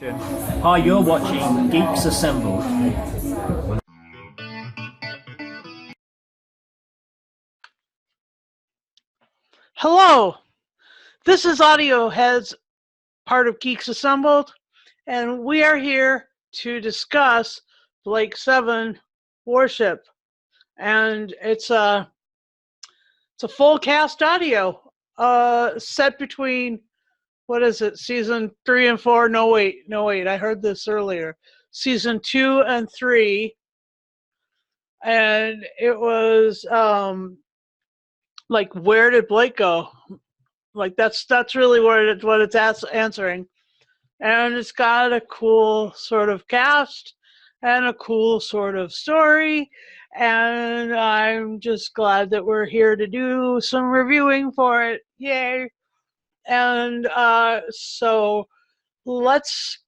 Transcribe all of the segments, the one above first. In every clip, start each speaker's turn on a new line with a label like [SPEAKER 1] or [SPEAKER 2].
[SPEAKER 1] Hi, you're watching Geeks Assembled.
[SPEAKER 2] Hello, this is Audio Heads, part of Geeks Assembled, and we are here to discuss Blake 7 Warship. And it's a full cast audio set between, what is it, season 3 and 4? No, wait, I heard this earlier. Season 2 and 3. And it was like, where did Blake go? Like that's really what it's answering, and it's got a cool sort of cast and a cool sort of story, and I'm just glad that we're here to do some reviewing for it. Yay! And so let's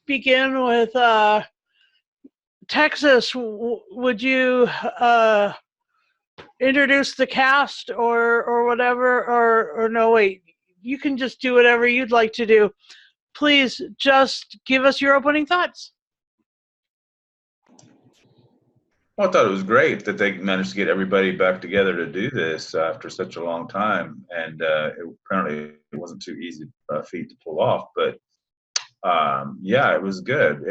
[SPEAKER 2] begin with Texas. Would you introduce the cast or whatever, or no, wait, you can just do whatever you'd like to do. Please just give us your opening thoughts.
[SPEAKER 3] Well, I thought it was great that they managed to get everybody back together to do this after such a long time, and apparently it wasn't too easy feat to pull off. But yeah, it was good.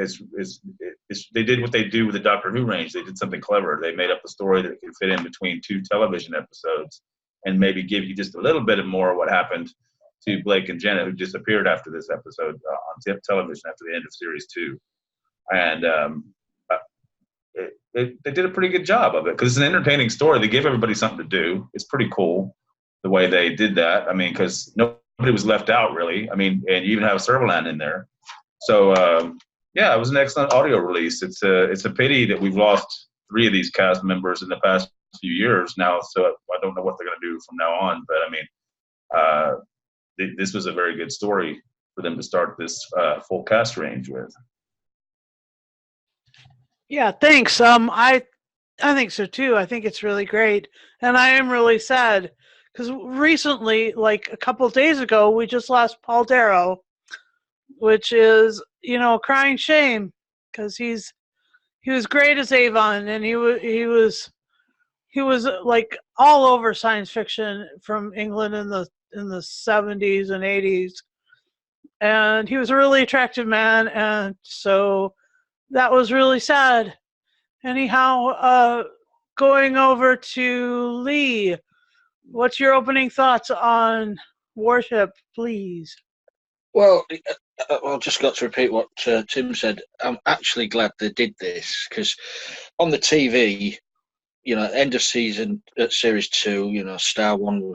[SPEAKER 3] They did what they do with the Doctor Who range. They did something clever. They made up a story that could fit in between two television episodes, and maybe give you just a little bit more of what happened to Blake and Jenna, who disappeared after this episode on television after the end of series 2, and they did a pretty good job of it because it's an entertaining story. They gave everybody something to do. It's pretty cool the way they did that. I mean, because nobody was left out really. I mean, and you even have Servalan in there. So yeah, it was an excellent audio release. It's a pity that we've lost 3 of these cast members in the past few years now. So I don't know what they're going to do from now on. But I mean, this was a very good story for them to start this full cast range with.
[SPEAKER 2] Yeah, thanks. I think so too. I think it's really great, and I am really sad because recently, like a couple of days ago, we just lost Paul Darrow, which is, a crying shame because he was great as Avon, and he was like all over science fiction from England in the 70s and 80s, and he was a really attractive man, and so that was really sad. Anyhow, going over to Lee, what's your opening thoughts on Warship, please?
[SPEAKER 4] Well, I've just got to repeat what Tim said. I'm actually glad they did this because on the TV, end of season series 2, Star 1,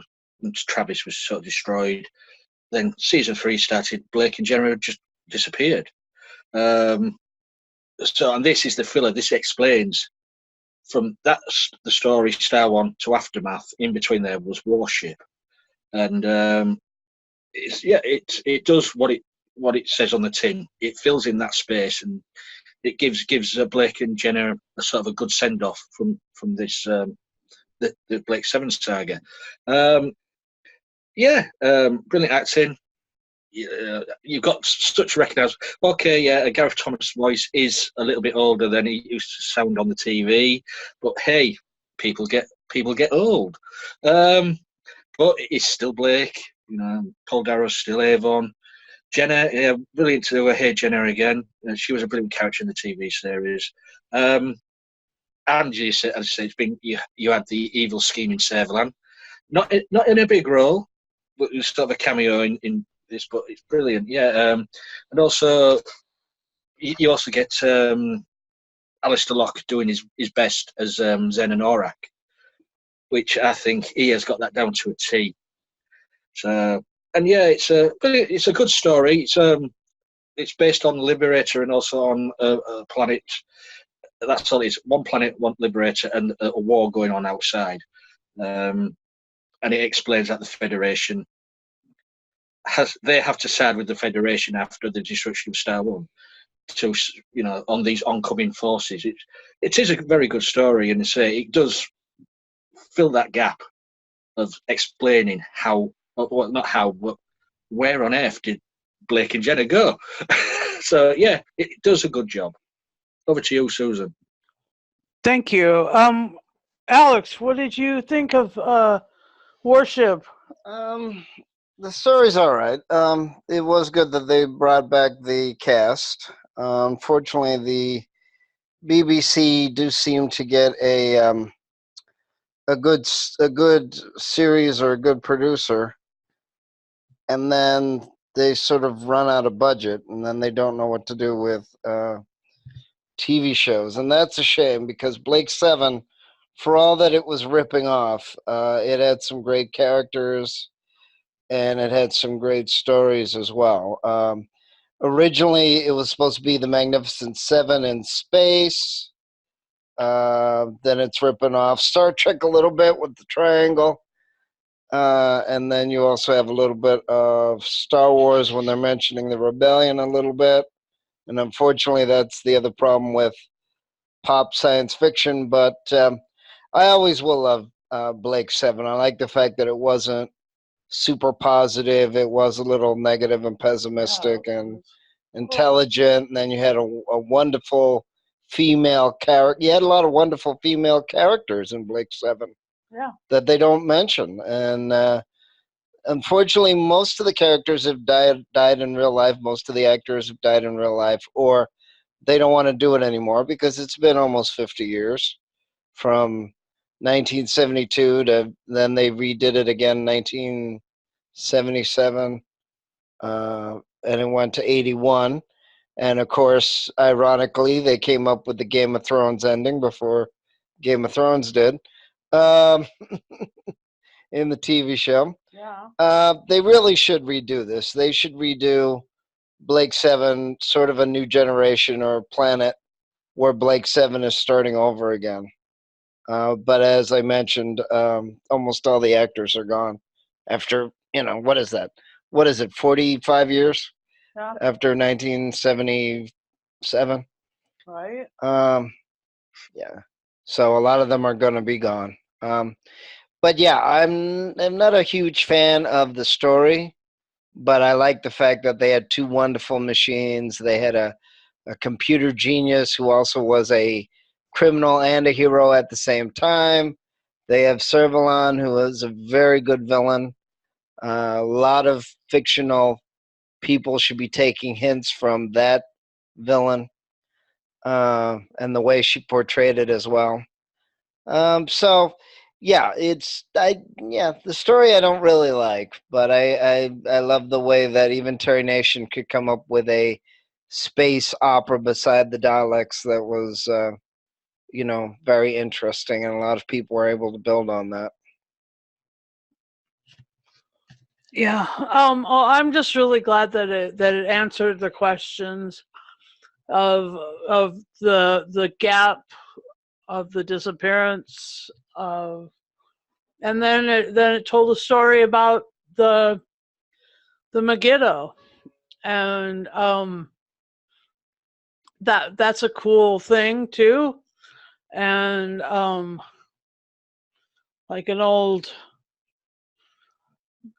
[SPEAKER 4] Travis was sort of destroyed. Then season 3 started. Blake and Jenna had just disappeared. And this is the filler. This explains from the story Star 1 to Aftermath. In between there was Warship, and it does what it says on the tin. It fills in that space, and it gives Blake and Jenna a sort of a good send off from this the Blake 7 saga. Brilliant acting. You've got such recognise. Okay, yeah, Gareth Thomas' voice is a little bit older than he used to sound on the TV, but hey, people get old. But it's still Blake. Paul Darrow's still Avon. Jenna, yeah, brilliant to hear Jenna again. She was a brilliant character in the TV series. And as you say, it's been you had the evil scheming Servalan, not in a big role, but it was sort of a cameo in this, but it's brilliant. Yeah, and also you also get Alistair Locke doing his best as Zen and Aurak, which I think he has got that down to a T. So, and yeah, it's a good story. It's based on Liberator and also on a planet. That's all. It's one planet, one Liberator, and a war going on outside. And it explains that the Federation they have to side with the Federation after the destruction of Star 1 to, on these oncoming forces. It is a very good story, and it does fill that gap of explaining how, well, not how, but where on earth did Blake and Jenna go? So yeah, it does a good job. Over to you, Susan.
[SPEAKER 2] Thank you. Alex, what did you think of Warship?
[SPEAKER 5] The story's all right. It was good that they brought back the cast. Unfortunately, the BBC do seem to get a good series or a good producer, and then they sort of run out of budget, and then they don't know what to do with TV shows, and that's a shame because Blake 7, for all that it was ripping off, it had some great characters and it had some great stories as well. Originally, it was supposed to be the Magnificent Seven in space. Then it's ripping off Star Trek a little bit with the triangle. And then you also have a little bit of Star Wars when they're mentioning the rebellion a little bit. And unfortunately, that's the other problem with pop science fiction. But I always will love Blake 7. I like the fact that it wasn't super positive. It was a little negative and pessimistic and intelligent. And then you had a wonderful female character. You had a lot of wonderful female characters in Blake 7 that they don't mention. And unfortunately, most of the characters have died in real life. Most of the actors have died in real life, or they don't want to do it anymore because it's been almost 50 years from 1972 to then they redid it again in 1977, and it went to 81. And of course, ironically, they came up with the Game of Thrones ending before Game of Thrones did in the TV show. They really should redo this. They should redo Blake 7, sort of a new generation or planet where Blake 7 is starting over again. But as I mentioned, almost all the actors are gone after, what is that? What is it, 45 years after 1977?
[SPEAKER 2] Right.
[SPEAKER 5] Yeah. So a lot of them are going to be gone. But yeah, I'm not a huge fan of the story, but I like the fact that they had two wonderful machines. They had a computer genius who also was a criminal and a hero at the same time. They have Servalon, who is a very good villain. A lot of fictional people should be taking hints from that villain and the way she portrayed it as well. So, yeah, the story I don't really like, but I love the way that even Terry Nation could come up with a space opera beside the Daleks that was, very interesting, and a lot of people were able to build on that.
[SPEAKER 2] Yeah. I'm just really glad that it answered the questions of the gap of the disappearance of, and then it told a story about the Megiddo, and that's a cool thing too, and like an old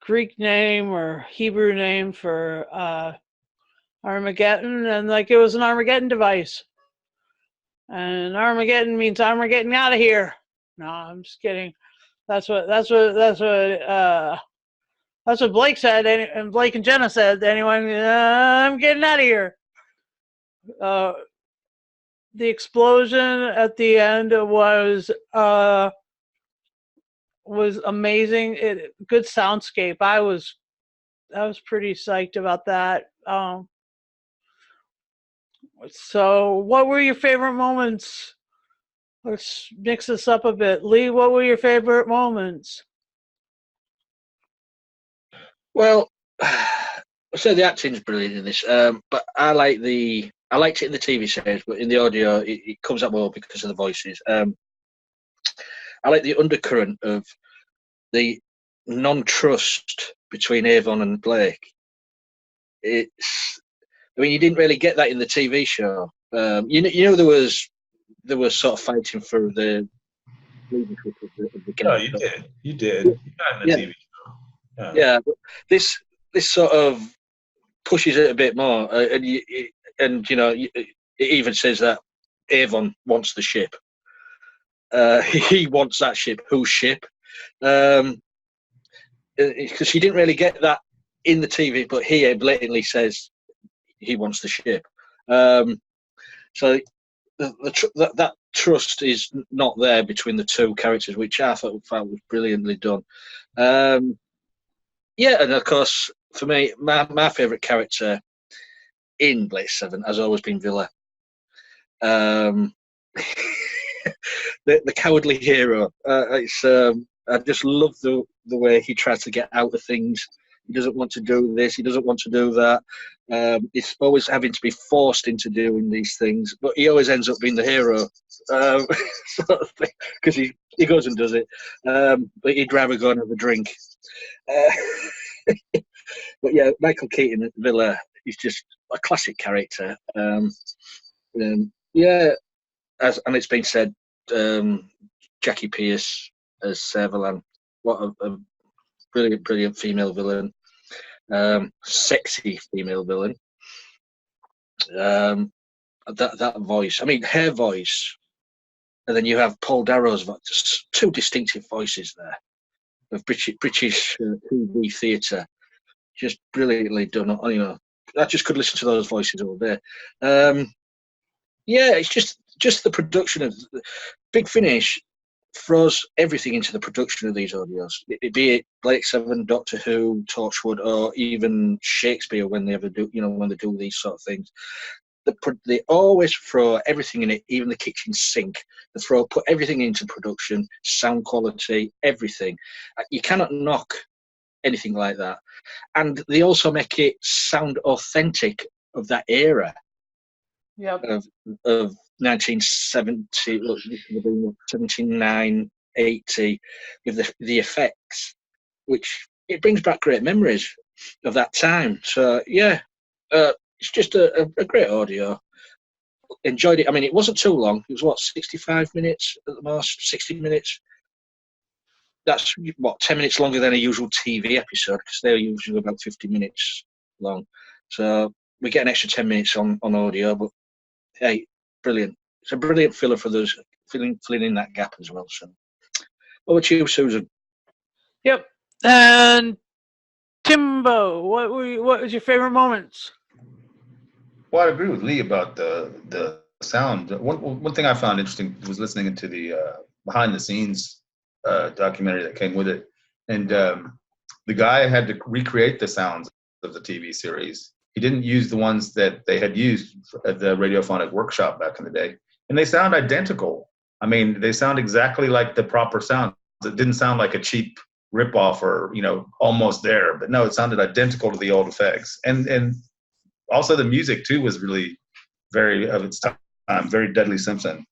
[SPEAKER 2] Greek name or Hebrew name for Armageddon, and like it was an Armageddon device, and Armageddon means Armageddon out of here. No, I'm just kidding. That's what Blake said, and Blake and Jenna said. Anyway, I'm getting out of here. The explosion at the end was amazing. Good soundscape. I was pretty psyched about that. So, what were your favorite moments? Let's mix this up a bit. Lee, what were your favorite moments?
[SPEAKER 4] Well, so the acting's brilliant in this, but I liked it in the TV series, but in the audio it comes up more because of the voices. I like the undercurrent of the non-trust between Avon and Blake. You didn't really get that in the TV show. There was sort of fighting for the leadership of the gang.
[SPEAKER 3] No, you did. You did. You got in the TV show.
[SPEAKER 4] Yeah, but this sort of pushes it a bit more, and and it even says that Avon wants the ship. He wants that ship. Whose ship? Because you didn't really get that in the TV, but here blatantly says he wants the ship. So that trust is not there between the two characters, which I thought was brilliantly done. Yeah, and of course, for me, my favourite character in Blade 7 has always been Villa. The cowardly hero. I just love the way he tries to get out of things. He doesn't want to do this. He doesn't want to do that. It's always having to be forced into doing these things, but he always ends up being the hero, because he goes and does it. But he'd rather go and have a drink. But yeah, Michael Keaton at Villa is just a classic character. Yeah, and it's been said, Jackie Pierce as Servalan. What a brilliant female villain. Sexy female villain. That voice. I mean, her voice, and then you have Paul Darrow's voice. Just two distinctive voices there of British TV theatre. Just brilliantly done. I just could listen to those voices all day. Yeah, it's just the production of Big Finish throws everything into the production of these audios. Be it Blake 7, Doctor Who, Torchwood, or even Shakespeare when they ever do, when they do these sort of things. They always throw everything in it, even the kitchen sink. They put everything into production, sound quality, everything. You cannot knock anything like that. And they also make it sound authentic of that era.
[SPEAKER 2] Yep.
[SPEAKER 4] Of 1970, 79, 80, with the effects, which it brings back great memories of that time. So yeah, it's just a great audio. Enjoyed it. I mean, it wasn't too long. It was 65 minutes at the most, 60 minutes. That's 10 minutes longer than a usual TV episode, because they're usually about 50 minutes long. So we get an extra 10 minutes on audio, but hey, brilliant. It's a brilliant filler for those filling in that gap as well. So, over to you, Susan.
[SPEAKER 2] Yep. And Timbo, what was your favorite moments?
[SPEAKER 3] Well, I agree with Lee about the sound. One thing I found interesting was listening to the behind the scenes documentary that came with it, and the guy had to recreate the sounds of the TV series. He didn't use the ones that they had used at the radiophonic workshop back in the day. And they sound identical. I mean, they sound exactly like the proper sound. It didn't sound like a cheap ripoff or, almost there. But no, it sounded identical to the old effects. And also the music, too, was really very of its time, very Dudley Simpson.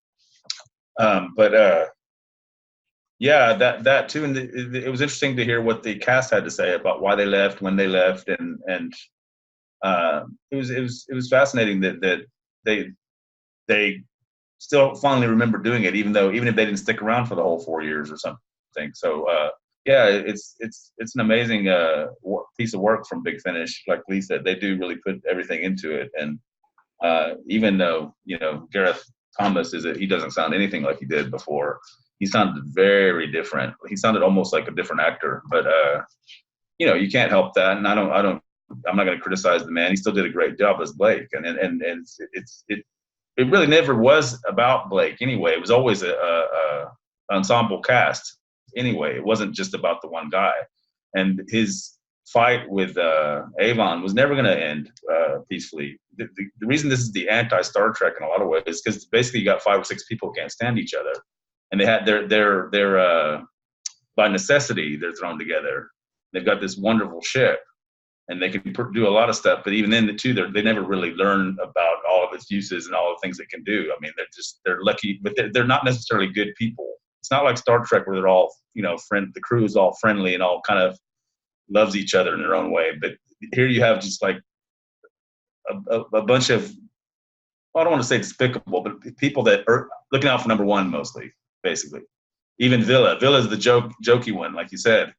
[SPEAKER 3] Yeah, that too. And it was interesting to hear what the cast had to say about why they left, when they left, and it was fascinating that they still fondly remember doing it, even if they didn't stick around for the whole 4 years or something. So yeah, it's an amazing piece of work from Big Finish. Like Lee said, they do really put everything into it, and even though Gareth Thomas he doesn't sound anything like he did before. He sounded very different. He sounded almost like a different actor, but you can't help that, and I'm not going to criticize the man. He still did a great job as Blake, and it really never was about Blake anyway. It was always a ensemble cast anyway. It wasn't just about the one guy, and his fight with Avon was never going to end peacefully. The reason this is the anti-Star Trek in a lot of ways is because basically you got 5 or 6 people who can't stand each other, and they had their by necessity they're thrown together. They've got this wonderful ship, and they can do a lot of stuff, but even then, they never really learn about all of its uses and all the things it can do. I mean, they're lucky, but they're not necessarily good people. It's not like Star Trek where they're all, the crew is all friendly and all kind of loves each other in their own way. But here you have just like a bunch of, well, I don't want to say despicable, but people that are looking out for number one mostly, basically. Even Villa's the jokey one, like you said,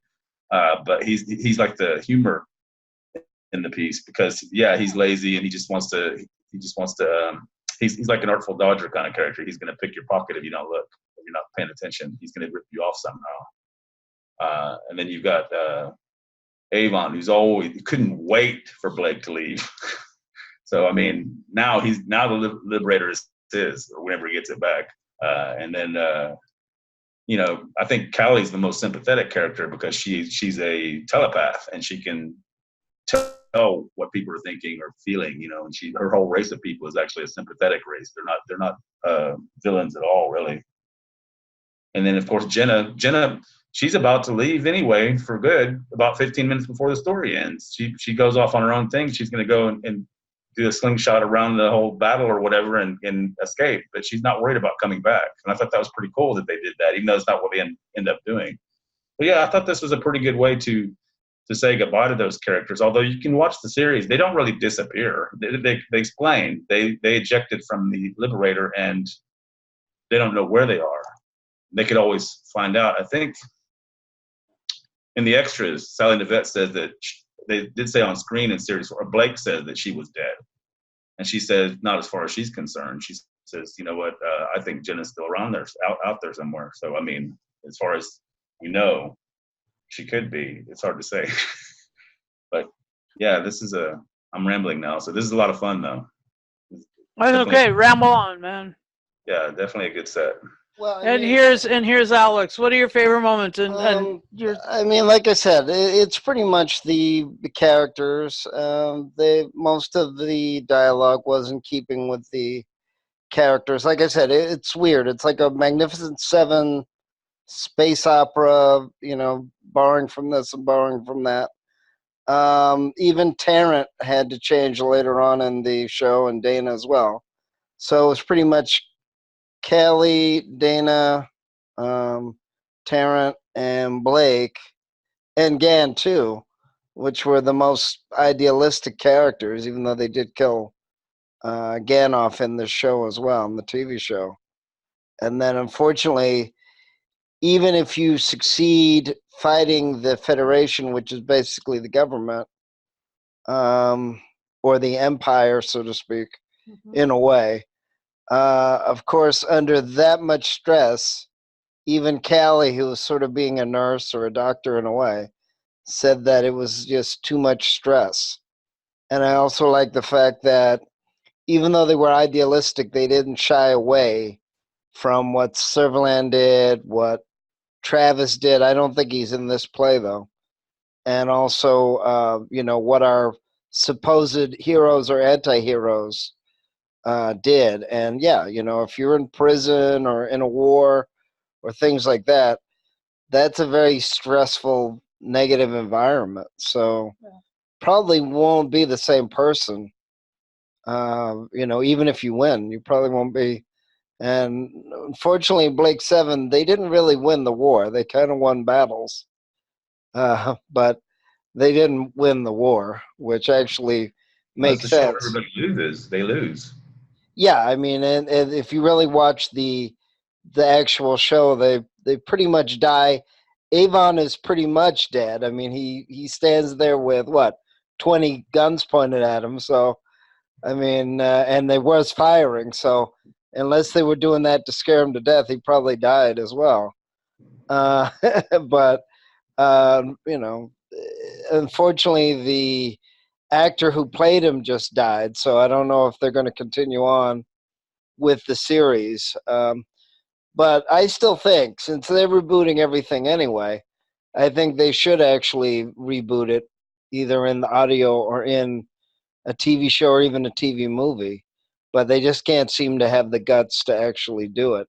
[SPEAKER 3] but he's like the humor in the piece, because he's lazy and he just wants to he just wants to. He's like an Artful Dodger kind of character. He's going to pick your pocket if you don't look, if you're not paying attention. He's going to rip you off somehow. And then you've got Avon, who's always couldn't wait for Blake to leave. So I mean, now the Liberator is his, or whenever he gets it back. And then you know, I think Callie's the most sympathetic character because she's a telepath and she can tell what people are thinking or feeling. You know, and her whole race of people is actually a sympathetic race. They're not villains at all, really. And then of course Jenna, she's about to leave anyway for good. About 15 minutes before the story ends, she goes off on her own thing. She's going to go and do a slingshot around the whole battle or whatever and escape, but she's not worried about coming back. And I thought that was pretty cool that they did that, even though it's not what they end up doing. But yeah, I thought this was a pretty good way to say goodbye to those characters. Although you can watch the series, they don't really disappear. They explain they ejected from the Liberator and they don't know where they are. They could always find out. I think in the extras, Sally Nivette says that they did say on screen in series 4, Blake says that she was dead. And she says, not as far as she's concerned. She says, you know what, I think Jenna's still around there, out there somewhere. So, I mean, as far as you know, she could be. It's hard to say. But, yeah, I'm rambling now. So this is a lot of fun, though.
[SPEAKER 2] That's okay. Ramble on, man.
[SPEAKER 3] Yeah, definitely a good set.
[SPEAKER 5] Well,
[SPEAKER 2] here's Alex. What are your favorite moments?
[SPEAKER 5] I mean, like I said, it's pretty much the characters. Most of the dialogue was in keeping with the characters. Like I said, it's weird. It's like a Magnificent Seven space opera. You know, borrowing from this and borrowing from that. Even Tarrant had to change later on in the show, and Dana as well. So it's pretty much Callie, Dana, Tarrant, and Blake, and Gann too, which were the most idealistic characters, even though they did kill Gann off in the show as well, in the TV show. And then unfortunately, even if you succeed fighting the Federation, which is basically the government, or the Empire, so to speak, in a way, of course, under that much stress, even Callie, who was sort of being a nurse or a doctor in a way, said that it was just too much stress. And I also like the fact that even though they were idealistic, they didn't shy away from what Servalan did, what Travis did. I don't think he's in this play, though. And also, you know, what our supposed heroes or anti-heroes did. And yeah, you know, if you're in prison or in a war or things like that, that's a very stressful, negative environment. So probably won't be the same person. You know, even if you win, you probably won't be. And unfortunately, Blake 7, they didn't really win the war. They kind of won battles, but they didn't win the war, which actually makes sense.
[SPEAKER 3] Everybody loses. They lose.
[SPEAKER 5] Yeah, I mean, and if you really watch the actual show, they pretty much die. Avon is pretty much dead. I mean, he stands there with 20 guns pointed at him. So, I mean, and they was firing. So, unless they were doing that to scare him to death, he probably died as well. But you know, unfortunately, the actor who played him just died. So I don't know if they're going to continue on with the series. But I still think, since they're rebooting everything anyway, I think they should actually reboot it, either in the audio or in a TV show or even a TV movie. But they just can't seem to have the guts to actually do it.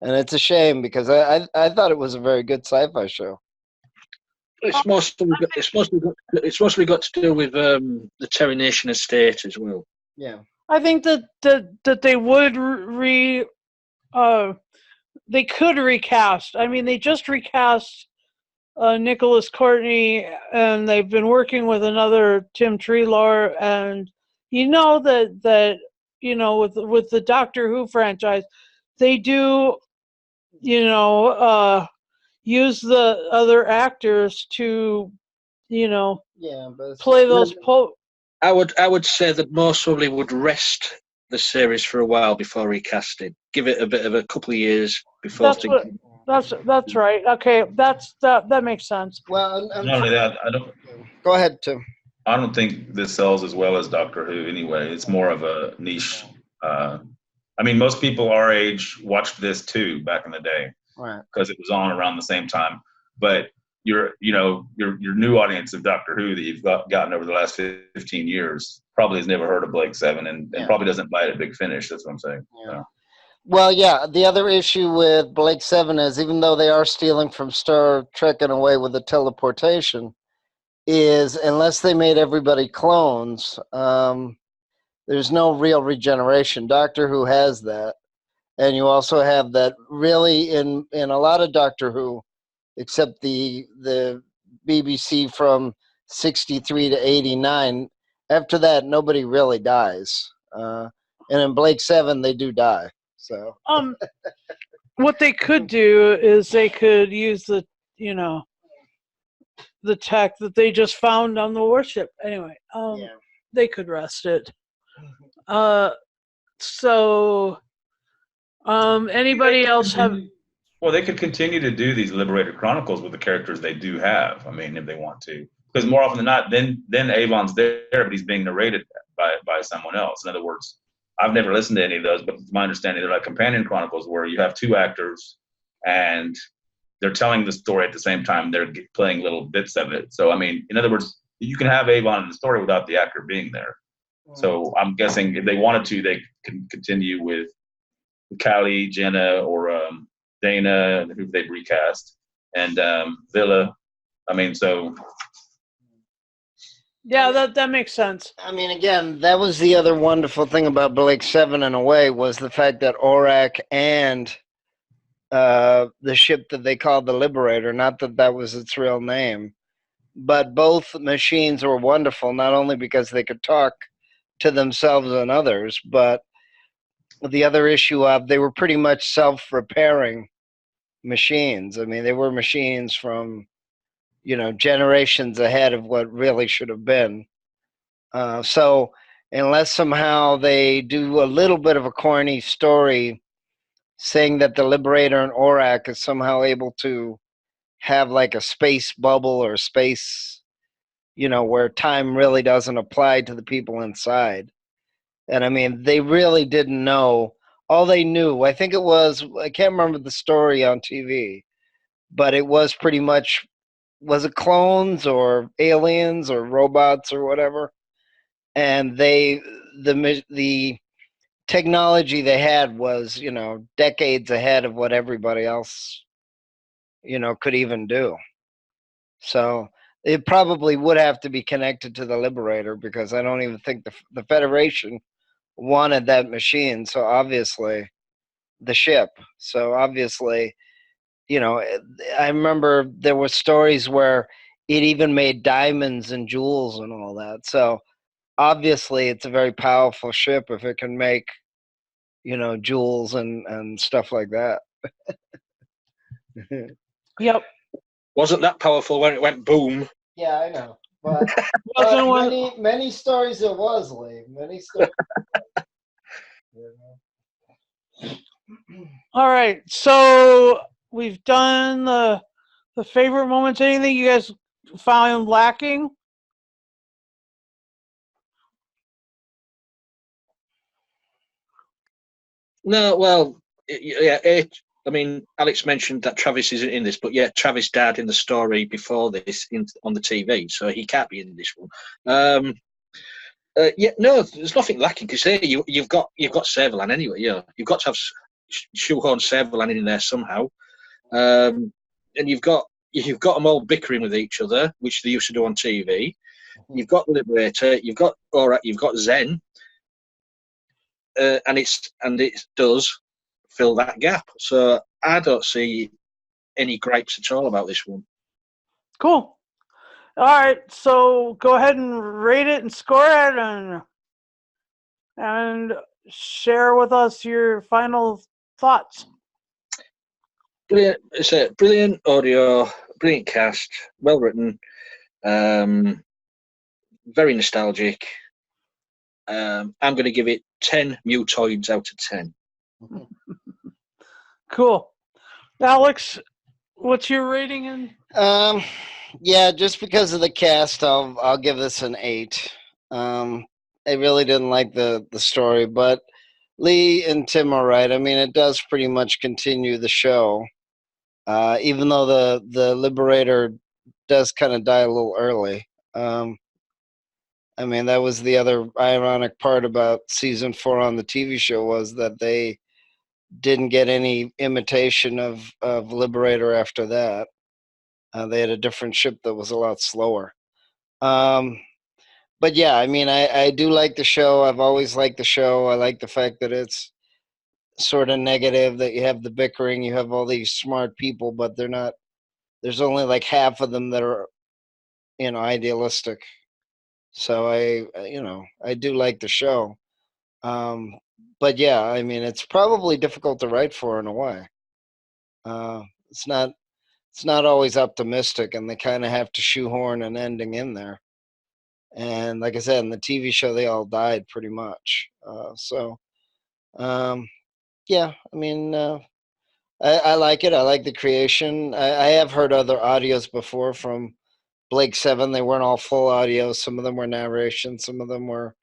[SPEAKER 5] And it's a shame, because I thought it was a very good sci-fi show.
[SPEAKER 4] It's mostly got to do with the Terry Nation estate as well.
[SPEAKER 5] Yeah.
[SPEAKER 2] I think that they would they could recast. I mean, they just recast Nicholas Courtney, and they've been working with another Tim Treelor, and you know that you know, with the Doctor Who franchise, they do, you know, use the other actors to, you know,
[SPEAKER 5] Yeah, but
[SPEAKER 2] play those
[SPEAKER 4] I would say that most probably would rest the series for a while before recasting. Give it a bit of a couple of years before
[SPEAKER 2] That's what.
[SPEAKER 4] thinking.
[SPEAKER 2] That's right. Okay, that makes sense.
[SPEAKER 5] Well,
[SPEAKER 3] Not only that,
[SPEAKER 5] go ahead, Tim.
[SPEAKER 3] I don't think this sells as well as Doctor Who anyway. It's more of a niche. I mean, most people our age watched this too back in the day
[SPEAKER 5] Right.
[SPEAKER 3] because it was on around the same time. But your new audience of Doctor Who that you've gotten over the last 15 years probably has never heard of Blake Seven and probably doesn't buy it at Big Finish. That's what I'm saying.
[SPEAKER 5] Yeah.
[SPEAKER 3] So.
[SPEAKER 5] Well, yeah. The other issue with Blake Seven is even though they are stealing from Star Trek in a way with the teleportation, is unless they made everybody clones, there's no real regeneration. Doctor Who has that, and you also have that really in a lot of Doctor Who, except the BBC from 63 to 89. After that, nobody really dies, and in Blake Seven, they do die. So
[SPEAKER 2] What they could do is they could use the the tech that they just found on the warship. Anyway, they could rest it. So anybody else have?
[SPEAKER 3] Well, they could continue to do these Liberator Chronicles with the characters they do have. I mean, if they want to, because more often than not, then Avon's there, but he's being narrated by someone else. In other words, I've never listened to any of those, but it's my understanding they're like companion chronicles where you have two actors and they're telling the story at the same time they're playing little bits of it. So, I mean, in other words, you can have Avon in the story without the actor being there. So I'm guessing if they wanted to, they can continue with Callie, Jenna, or Dana, who they've recast, and Villa. I mean, so.
[SPEAKER 2] Yeah, that makes sense.
[SPEAKER 5] I mean, again, that was the other wonderful thing about Blake Seven in a way was the fact that Aurak and the ship that they called the Liberator, not that that was its real name, but both machines were wonderful, not only because they could talk to themselves and others, but the other issue of they were pretty much self-repairing machines. I mean, they were machines from, generations ahead of what really should have been. So unless somehow they do a little bit of a corny story saying that the Liberator and Aurak is somehow able to have like a space bubble or space, where time really doesn't apply to the people inside. And I mean, they really didn't know. All they knew, I think it was, I can't remember the story on TV, but it was pretty much, was it clones or aliens or robots or whatever? And the technology they had was, decades ahead of what everybody else, could even do. So it probably would have to be connected to the Liberator because I don't even think the Federation wanted that machine. So obviously the ship. So obviously, I remember there were stories where it even made diamonds and jewels and all that. So obviously it's a very powerful ship if it can make, jewels and stuff like that.
[SPEAKER 2] Yep.
[SPEAKER 4] Wasn't that powerful when it went boom?
[SPEAKER 5] Yeah, I know. But, many stories it was, Lee. Many stories.
[SPEAKER 2] All right. So we've done the favorite moments. Anything you guys found lacking?
[SPEAKER 4] No, well, I mean, Alex mentioned that Travis isn't in this, but yeah, Travis died in the story before this on the TV, so he can't be in this one. No, there's nothing lacking because you've got Servalan anyway. Yeah, you've got to have shoehorn Servalan in there somehow, and you've got them all bickering with each other, which they used to do on TV. You've got Liberator, you've got Zen, and it does fill that gap. So I don't see any gripes at all about this one.
[SPEAKER 2] Cool. All right, so go ahead and rate it and score it, and share with us your final thoughts.
[SPEAKER 4] Brilliant! It's a brilliant audio, brilliant cast, well written, very nostalgic. I'm going to give it 10 mutoids out of 10.
[SPEAKER 2] Cool. Alex, what's your rating?
[SPEAKER 5] Yeah, just because of the cast, I'll give this an 8. I really didn't like the story, but Lee and Tim are right. I mean, it does pretty much continue the show, even though the Liberator does kind of die a little early. I mean, that was the other ironic part about season 4 on the TV show, was that they didn't get any imitation of Liberator after that. They had a different ship that was a lot slower. But yeah, I mean, I do like the show. I've always liked the show. I like the fact that it's sort of negative, that you have the bickering, you have all these smart people, but they're not, there's only like half of them that are, idealistic. So I do like the show. But yeah, I mean, it's probably difficult to write for in a way. It's not always optimistic, and they kind of have to shoehorn an ending in there. And like I said, in the TV show, they all died pretty much. Yeah, I mean, I like it. I like the creation. I have heard other audios before from Blake 7. They weren't all full audio. Some of them were narration. Some of them were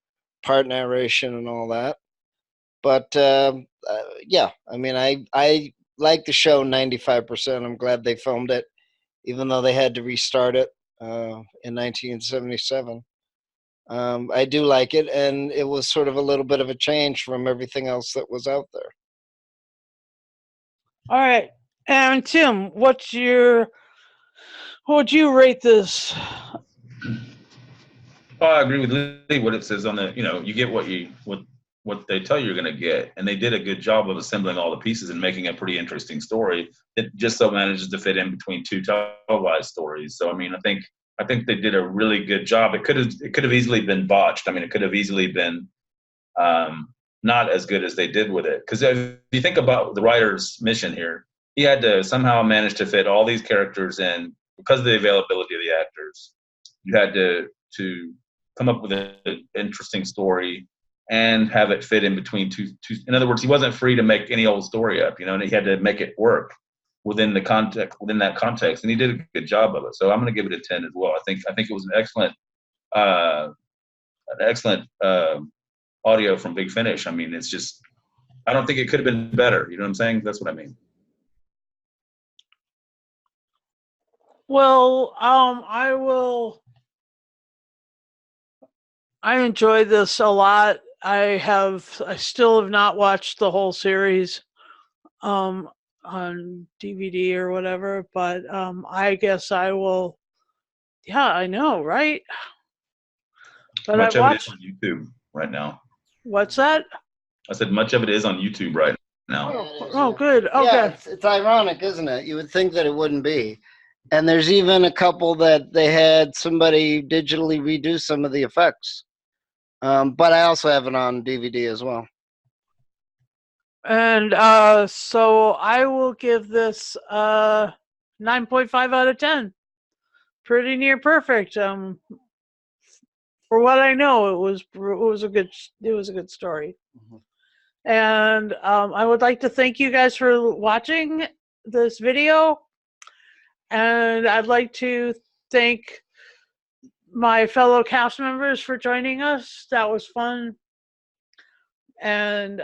[SPEAKER 5] part narration and all that. But yeah, I mean, I like the show 95%. I'm glad they filmed it, even though they had to restart it in 1977. I do like it, and it was sort of a little bit of a change from everything else that was out there.
[SPEAKER 2] All right. And Tim, what would you rate this?
[SPEAKER 3] Well, I agree with Lee. What it says on the, you get what they tell you you're going to get, and they did a good job of assembling all the pieces and making a pretty interesting story. It just so manages to fit in between 2 televised stories. So I mean, I think they did a really good job. It could have easily been botched. I mean, it could have easily been not as good as they did with it. Because if you think about the writer's mission here, he had to somehow manage to fit all these characters in because of the availability of the actors. You had to come up with an interesting story and have it fit in between two. In other words, he wasn't free to make any old story up, and he had to make it work within that context, and he did a good job of it. So I'm going to give it a 10 as well. I think it was an excellent audio from Big Finish. I mean, it's just, I don't think it could have been better. You know what I'm saying? That's what I mean.
[SPEAKER 2] Well, I enjoyed this a lot. I still have not watched the whole series on DVD or whatever, but I guess I will. Yeah, I know, right? But
[SPEAKER 3] Much
[SPEAKER 2] I
[SPEAKER 3] of it is
[SPEAKER 2] watched.
[SPEAKER 3] on YouTube right now.
[SPEAKER 2] What's that?
[SPEAKER 3] I said much of it is on YouTube right now.
[SPEAKER 2] Oh, good. Okay.
[SPEAKER 5] Yeah, it's ironic, isn't it? You would think that it wouldn't be. And there's even a couple that they had somebody digitally redo some of the effects. But I also have it on DVD as well.
[SPEAKER 2] And so I will give this 9.5 out of 10. Pretty near perfect. For what I know, it was a good story. Mm-hmm. And I would like to thank you guys for watching this video. And I'd like to thank my fellow cast members for joining us. That was fun. And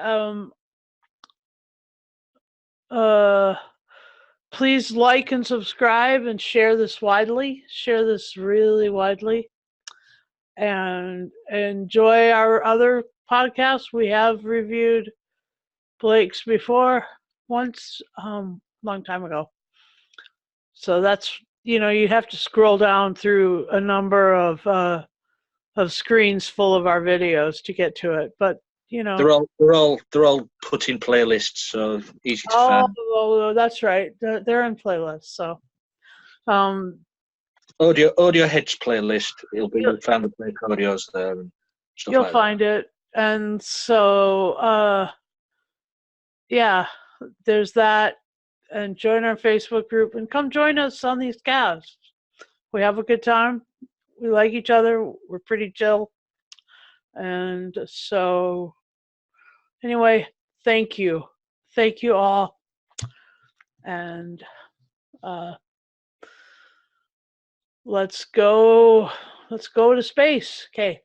[SPEAKER 2] please like and subscribe and share this widely. Share this really widely. And enjoy our other podcasts. We have reviewed Blake's before once, long time ago. So that's, you have to scroll down through a number of screens full of our videos to get to it. But
[SPEAKER 4] they're all put in playlists, so easy to find.
[SPEAKER 2] Oh, that's right. They're in playlists. So,
[SPEAKER 4] Audio Heads playlist. You'll find the Blake audios there and stuff.
[SPEAKER 2] You'll find it, and so yeah, there's that. And join our Facebook group and come join us on these casts. We have a good time. We like each other. We're pretty chill. And so, anyway, thank you all, and let's go to space. Okay.